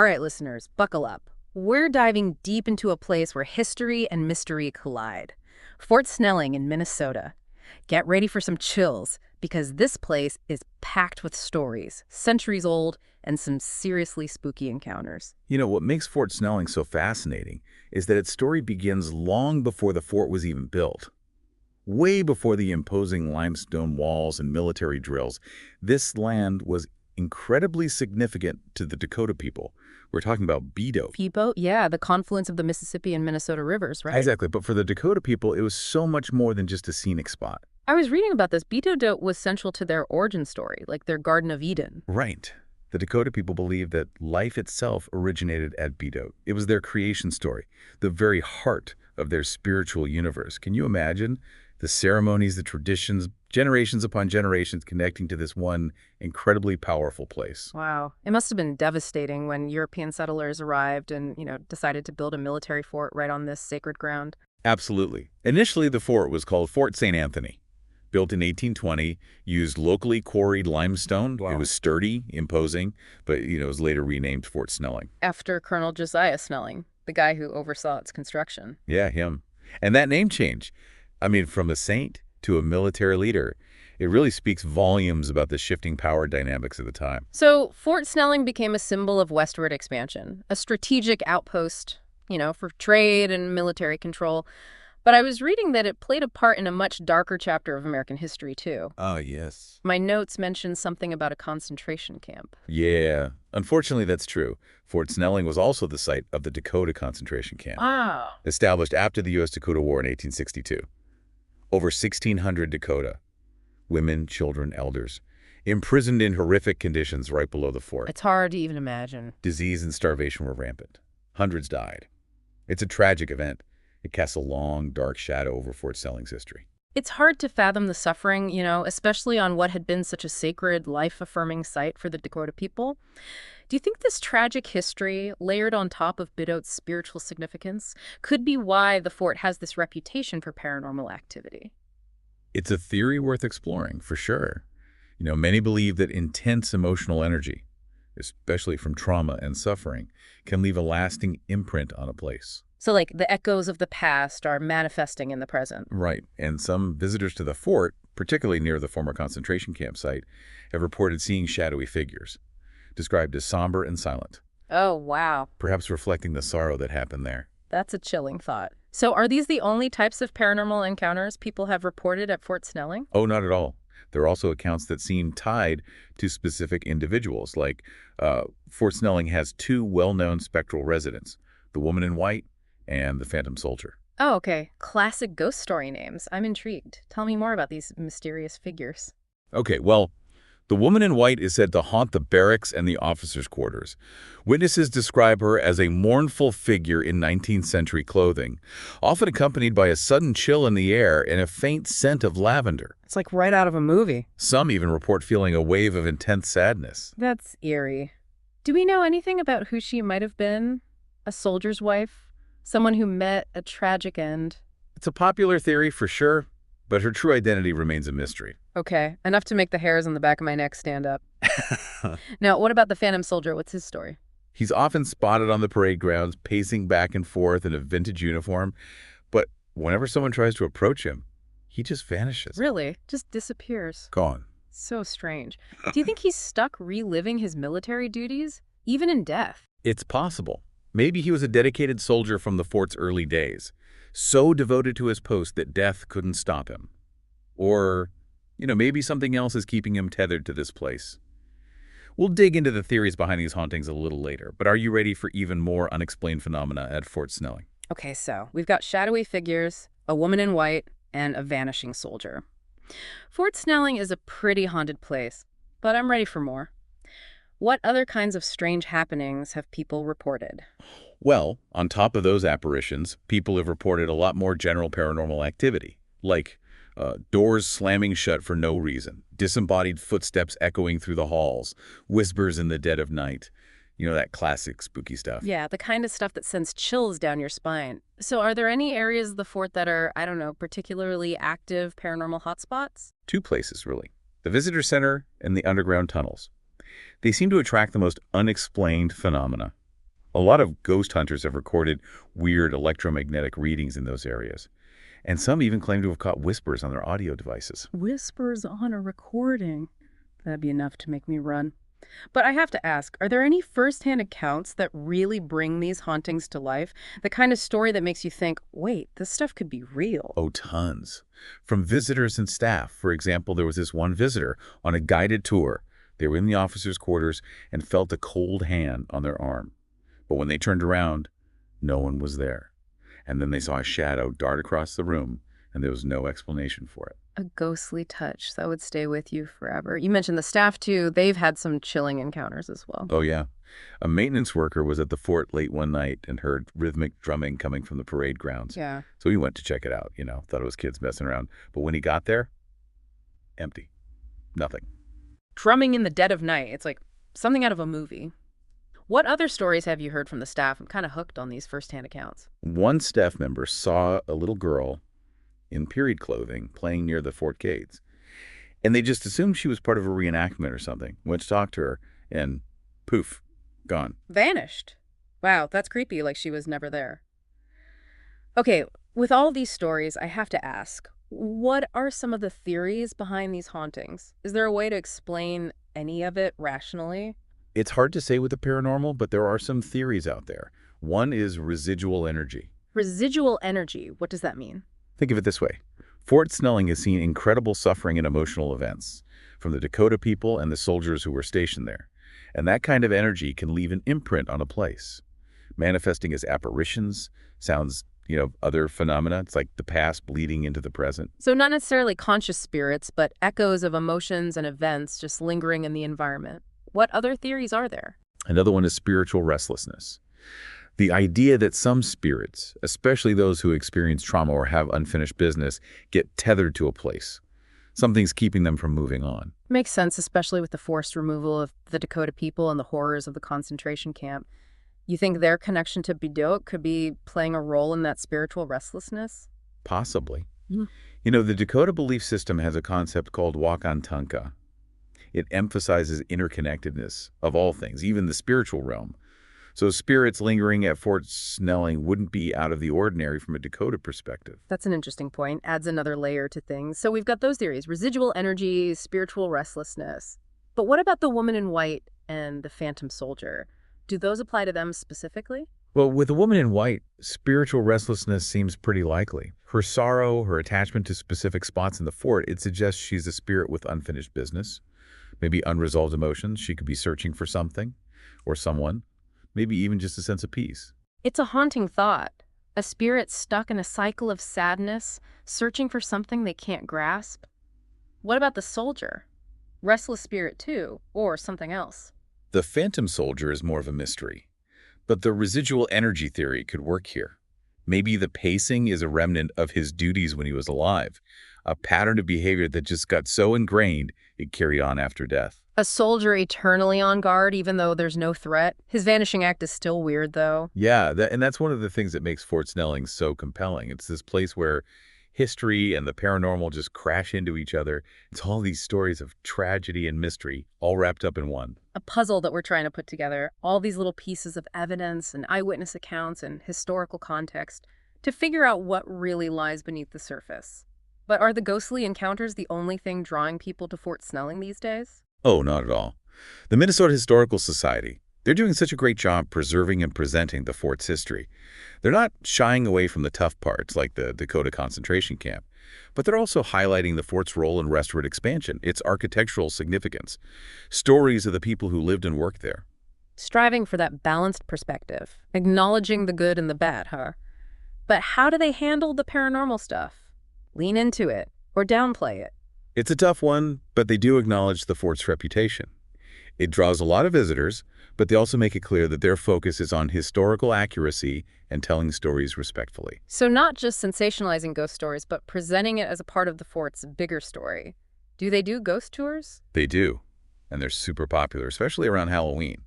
All right, listeners, buckle up. We're diving deep into a place where history and mystery collide. Fort Snelling in Minnesota. Get ready for some chills, because this place is packed with stories, centuries old, and some seriously spooky encounters. You know, what makes Fort Snelling so fascinating is that its story begins long before the fort was even built. Way before the imposing limestone walls and military drills, this land was incredibly significant to the Dakota people. We're talking about Beto. Peebo? Yeah, the confluence of the Mississippi and Minnesota rivers, right? Exactly, but for the Dakota people, it was so much more than just a scenic spot. I was reading about this. Beto was central to their origin story, like their Garden of Eden. Right. The Dakota people believe that life itself originated at Beto. It was their creation story, the very heart of their spiritual universe. Can you imagine the ceremonies, the traditions, generations upon generations connecting to this one incredibly powerful place? Wow. It must have been devastating when European settlers arrived and, decided to build a military fort right on this sacred ground. Absolutely. Initially, the fort was called Fort St. Anthony. Built in 1820, used locally quarried limestone. Wow. It was sturdy, imposing, but it was later renamed Fort Snelling. After Colonel Josiah Snelling, the guy who oversaw its construction. Yeah, him. And that name change, from a saint to a military leader, it really speaks volumes about the shifting power dynamics of the time. So Fort Snelling became a symbol of westward expansion, a strategic outpost, for trade and military control. But I was reading that it played a part in a much darker chapter of American history, too. Oh, yes. My notes mentioned something about a concentration camp. Yeah. Unfortunately, that's true. Fort Snelling was also the site of the Dakota concentration camp, Ah. established after the U.S.-Dakota War in 1862. Over 1,600 Dakota, women, children, elders, imprisoned in horrific conditions right below the fort. It's hard to even imagine. Disease and starvation were rampant. Hundreds died. It's a tragic event. It casts a long, dark shadow over Fort Snelling's history. It's hard to fathom the suffering, especially on what had been such a sacred, life-affirming site for the Dakota people. Do you think this tragic history, layered on top of Bito's spiritual significance, could be why the fort has this reputation for paranormal activity? It's a theory worth exploring, for sure. Many believe that intense emotional energy, especially from trauma and suffering, can leave a lasting imprint on a place. So, like, the echoes of the past are manifesting in the present. Right. And some visitors to the fort, particularly near the former concentration camp site, have reported seeing shadowy figures, described as somber and silent. Oh, wow. Perhaps reflecting the sorrow that happened there. That's a chilling thought. So are these the only types of paranormal encounters people have reported at Fort Snelling? Oh, not at all. There are also accounts that seem tied to specific individuals, like Fort Snelling has two well-known spectral residents, the woman in white and the phantom soldier. Oh, okay. Classic ghost story names. I'm intrigued. Tell me more about these mysterious figures. Okay, well, the woman in white is said to haunt the barracks and the officers' quarters. Witnesses describe her as a mournful figure in 19th century clothing, often accompanied by a sudden chill in the air and a faint scent of lavender. It's like right out of a movie. Some even report feeling a wave of intense sadness. That's eerie. Do we know anything about who she might have been? A soldier's wife? Someone who met a tragic end? It's a popular theory for sure, but her true identity remains a mystery. Okay, enough to make the hairs on the back of my neck stand up. Now, what about the phantom soldier? What's his story? He's often spotted on the parade grounds, pacing back and forth in a vintage uniform, but whenever someone tries to approach him, he just vanishes. Really? Just disappears. Gone. So strange. Do you think he's stuck reliving his military duties, even in death? It's possible. Maybe he was a dedicated soldier from the fort's early days, so devoted to his post that death couldn't stop him. Or, maybe something else is keeping him tethered to this place. We'll dig into the theories behind these hauntings a little later, but are you ready for even more unexplained phenomena at Fort Snelling? Okay, so we've got shadowy figures, a woman in white, and a vanishing soldier. Fort Snelling is a pretty haunted place, but I'm ready for more. What other kinds of strange happenings have people reported? Well, on top of those apparitions, people have reported a lot more general paranormal activity, like doors slamming shut for no reason, disembodied footsteps echoing through the halls, whispers in the dead of night. That classic spooky stuff. Yeah, the kind of stuff that sends chills down your spine. So are there any areas of the fort that are, particularly active paranormal hotspots? Two places, really. The visitor center and the underground tunnels. They seem to attract the most unexplained phenomena. A lot of ghost hunters have recorded weird electromagnetic readings in those areas, and some even claim to have caught whispers on their audio devices. Whispers on a recording. That'd be enough to make me run. But I have to ask, are there any first-hand accounts that really bring these hauntings to life? The kind of story that makes you think, wait, this stuff could be real. Oh, tons. From visitors and staff. For example, there was this one visitor on a guided tour. They were in the officers' quarters and felt a cold hand on their arm. But when they turned around, no one was there. And then they saw a shadow dart across the room, and there was no explanation for it. A ghostly touch that would stay with you forever. You mentioned the staff, too. They've had some chilling encounters as well. Oh, yeah. A maintenance worker was at the fort late one night and heard rhythmic drumming coming from the parade grounds. Yeah. So he went to check it out, thought it was kids messing around. But when he got there, empty. Nothing. Drumming in the dead of night. It's like something out of a movie. What other stories have you heard from the staff? I'm kind of hooked on these first-hand accounts. One staff member saw a little girl in period clothing playing near the fort gates. And they just assumed she was part of a reenactment or something. Went to talk to her, and poof, gone. Vanished. Wow, that's creepy, like she was never there. Okay, with all these stories, I have to ask, what are some of the theories behind these hauntings? Is there a way to explain any of it rationally? It's hard to say with the paranormal, but there are some theories out there. One is residual energy. Residual energy, what does that mean? Think of it this way. Fort Snelling has seen incredible suffering and emotional events from the Dakota people and the soldiers who were stationed there. And that kind of energy can leave an imprint on a place, manifesting as apparitions, sounds, other phenomena. It's like the past bleeding into the present. So not necessarily conscious spirits, but echoes of emotions and events just lingering in the environment. What other theories are there? Another one is spiritual restlessness. The idea that some spirits, especially those who experience trauma or have unfinished business, get tethered to a place. Something's keeping them from moving on. Makes sense, especially with the forced removal of the Dakota people and the horrors of the concentration camp. You think their connection to Bidot could be playing a role in that spiritual restlessness? Possibly. Mhm. The Dakota belief system has a concept called Wakantanka. It emphasizes interconnectedness of all things, even the spiritual realm. So spirits lingering at Fort Snelling wouldn't be out of the ordinary from a Dakota perspective. That's an interesting point. Adds another layer to things. So we've got those theories, residual energy, spiritual restlessness. But what about the woman in white and the phantom soldier? Do those apply to them specifically? Well, with the woman in white, spiritual restlessness seems pretty likely. Her sorrow, her attachment to specific spots in the fort, it suggests she's a spirit with unfinished business, maybe unresolved emotions. She could be searching for something or someone. Maybe even just a sense of peace. It's a haunting thought. A spirit stuck in a cycle of sadness, searching for something they can't grasp. What about the soldier? Restless spirit too, or something else? The phantom soldier is more of a mystery. But the residual energy theory could work here. Maybe the pacing is a remnant of his duties when he was alive, a pattern of behavior that just got so ingrained it carried on after death. A soldier eternally on guard, even though there's no threat. His vanishing act is still weird, though. Yeah, and that's one of the things that makes Fort Snelling so compelling. It's this place where history and the paranormal just crash into each other. It's all these stories of tragedy and mystery, all wrapped up in one. A puzzle that we're trying to put together. All these little pieces of evidence and eyewitness accounts and historical context to figure out what really lies beneath the surface. But are the ghostly encounters the only thing drawing people to Fort Snelling these days? Oh, not at all. The Minnesota Historical Society, they're doing such a great job preserving and presenting the fort's history. They're not shying away from the tough parts like the Dakota concentration camp, but they're also highlighting the fort's role in westward expansion, its architectural significance, stories of the people who lived and worked there. Striving for that balanced perspective, acknowledging the good and the bad, huh? But how do they handle the paranormal stuff? Lean into it or downplay it? It's a tough one, but they do acknowledge the fort's reputation. It draws a lot of visitors, but they also make it clear that their focus is on historical accuracy and telling stories respectfully. So not just sensationalizing ghost stories, but presenting it as a part of the fort's bigger story. Do they do ghost tours? They do, and they're super popular, especially around Halloween.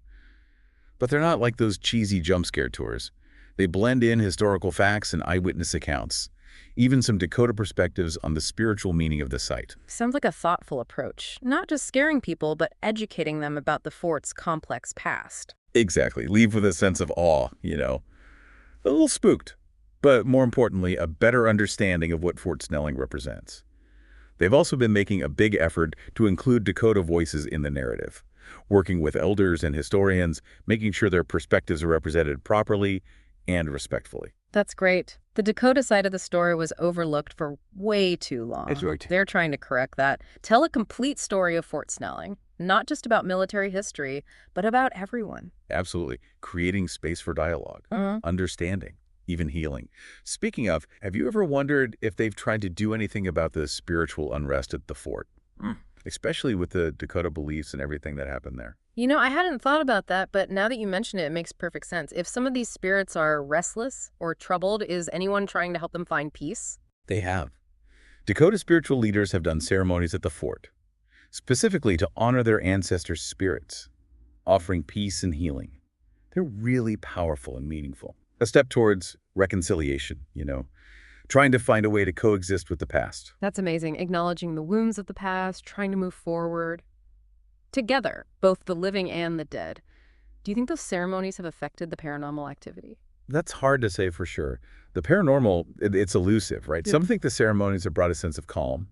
But they're not like those cheesy jump scare tours. They blend in historical facts and eyewitness accounts, even some Dakota perspectives on the spiritual meaning of the site. Sounds like a thoughtful approach. Not just scaring people, but educating them about the fort's complex past. Exactly. Leave with a sense of awe. A little spooked, but more importantly, a better understanding of what Fort Snelling represents. They've also been making a big effort to include Dakota voices in the narrative, working with elders and historians, making sure their perspectives are represented properly and respectfully. That's great. The Dakota side of the story was overlooked for way too That's long. right. They're trying to correct that. Tell a complete story of Fort Snelling, not just about military history, but about everyone. Absolutely. Creating space for dialogue, Mhm. understanding, even healing. Speaking of, have you ever wondered if they've tried to do anything about the spiritual unrest at the fort? Especially with the Dakota beliefs and everything that happened there. I hadn't thought about that, but now that you mention it, it makes perfect sense. If some of these spirits are restless or troubled, is anyone trying to help them find peace? They have. Dakota spiritual leaders have done ceremonies at the fort, specifically to honor their ancestors' spirits, offering peace and healing. They're really powerful and meaningful. A step towards reconciliation, trying to find a way to coexist with the past. That's amazing. Acknowledging the wounds of the past, trying to move forward. Together, both the living and the dead. Do you think those ceremonies have affected the paranormal activity? That's hard to say for sure. The paranormal, it's elusive, right? Yeah. Some think the ceremonies have brought a sense of calm,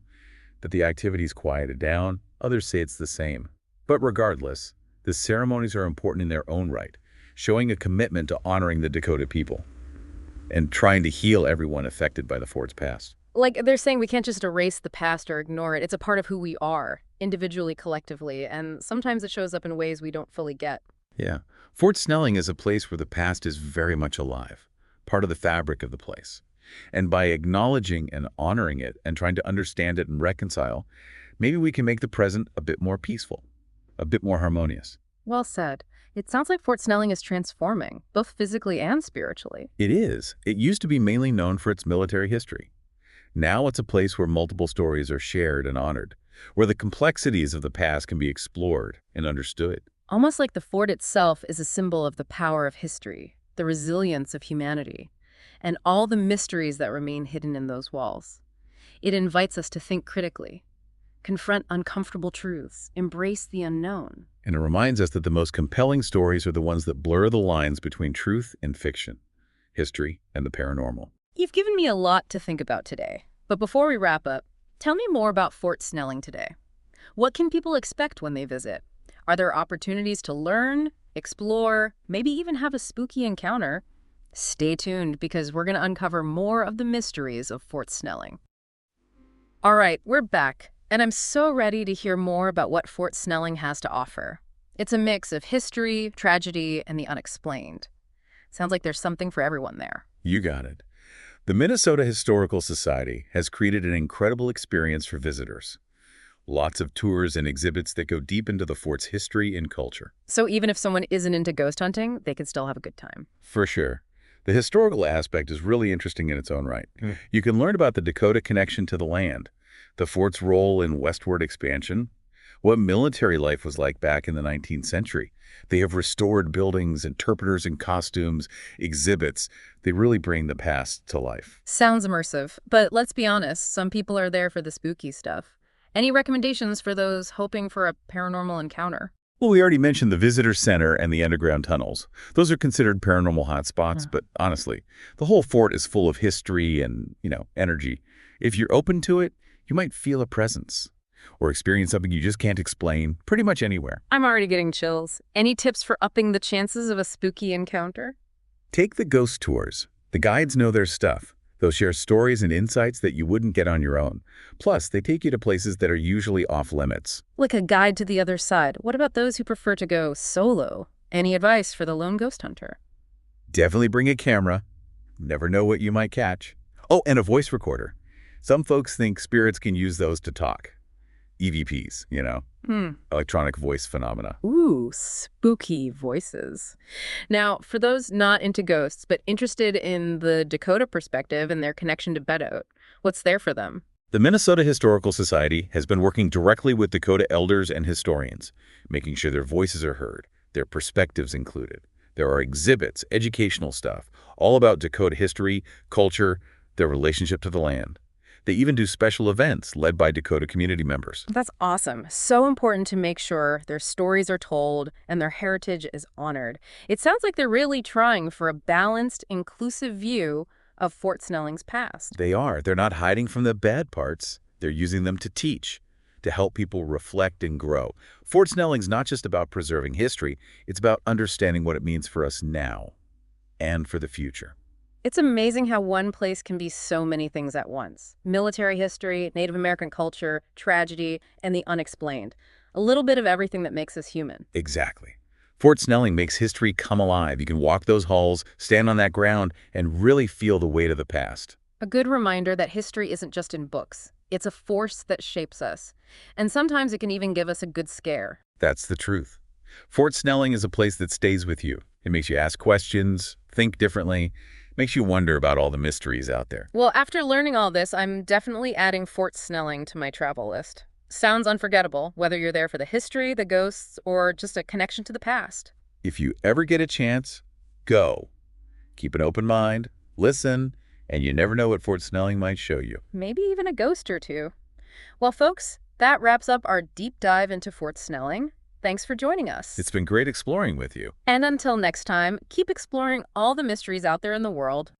that the activity's quieted down. Others say it's the same. But regardless, the ceremonies are important in their own right, showing a commitment to honoring the Dakota people and trying to heal everyone affected by the fort's past. Like they're saying we can't just erase the past or ignore it. It's a part of who we are, individually, collectively, and sometimes it shows up in ways we don't fully get. Yeah. Fort Snelling is a place where the past is very much alive, part of the fabric of the place. And by acknowledging and honoring it and trying to understand it and reconcile, maybe we can make the present a bit more peaceful, a bit more harmonious. Well said. It sounds like Fort Snelling is transforming, both physically and spiritually. It is. It used to be mainly known for its military history. Now it's a place where multiple stories are shared and honored, where the complexities of the past can be explored and understood. Almost like the fort itself is a symbol of the power of history, the resilience of humanity, and all the mysteries that remain hidden in those walls. It invites us to think critically, confront uncomfortable truths, embrace the unknown. And it reminds us that the most compelling stories are the ones that blur the lines between truth and fiction, history and the paranormal. You've given me a lot to think about today, but before we wrap up, tell me more about Fort Snelling today. What can people expect when they visit? Are there opportunities to learn, explore, maybe even have a spooky encounter? Stay tuned because we're going to uncover more of the mysteries of Fort Snelling. All right, we're back, and I'm so ready to hear more about what Fort Snelling has to offer. It's a mix of history, tragedy, and the unexplained. Sounds like there's something for everyone there. You got it. The Minnesota Historical Society has created an incredible experience for visitors. Lots of tours and exhibits that go deep into the fort's history and culture. So even if someone isn't into ghost hunting, they can still have a good time. For sure. The historical aspect is really interesting in its own right. You can learn about the Dakota connection to the land, the fort's role in westward expansion, what military life was like back in the 19th century. They have restored buildings, interpreters in costumes, exhibits. They really bring the past to life. Sounds immersive, but let's be honest, some people are there for the spooky stuff. Any recommendations for those hoping for a paranormal encounter? Well, we already mentioned the visitor center and the underground tunnels. Those are considered paranormal hotspots, but honestly, the whole fort is full of history and, energy. If you're open to it, you might feel a presence or experience something you just can't explain pretty much anywhere. I'm already getting chills. Any tips for upping the chances of a spooky encounter? Take the ghost tours. The guides know their stuff. They'll share stories and insights that you wouldn't get on your own. Plus, they take you to places that are usually off limits. Like a guide to the other side. What about those who prefer to go solo? Any advice for the lone ghost hunter? Definitely bring a camera. Never know what you might catch. Oh, and a voice recorder. Some folks think spirits can use those to talk. EVPs, electronic voice phenomena. Ooh, spooky voices. Now, for those not into ghosts, but interested in the Dakota perspective and their connection to Bedout, what's there for them? The Minnesota Historical Society has been working directly with Dakota elders and historians, making sure their voices are heard, their perspectives included. There are exhibits, educational stuff, all about Dakota history, culture, their relationship to the land. They even do special events led by Dakota community members. That's awesome. So important to make sure their stories are told and their heritage is honored. It sounds like they're really trying for a balanced, inclusive view of Fort Snelling's past. They are. They're not hiding from the bad parts. They're using them to teach, to help people reflect and grow. Fort Snelling's not just about preserving history, it's about understanding what it means for us now and for the future. It's amazing how one place can be so many things at once. Military history, Native American culture, tragedy, and the unexplained. A little bit of everything that makes us human. Exactly. Fort Snelling makes history come alive. You can walk those halls, stand on that ground, and really feel the weight of the past. A good reminder that history isn't just in books. It's a force that shapes us. And sometimes it can even give us a good scare. That's the truth. Fort Snelling is a place that stays with you. It makes you ask questions, think differently, makes you wonder about all the mysteries out there. Well, after learning all this, I'm definitely adding Fort Snelling to my travel list. Sounds unforgettable, whether you're there for the history, the ghosts, or just a connection to the past. If you ever get a chance, go. Keep an open mind, listen, and you never know what Fort Snelling might show you. Maybe even a ghost or two. Well, folks, that wraps up our deep dive into Fort Snelling. Thanks for joining us. It's been great exploring with you. And until next time, keep exploring all the mysteries out there in the world.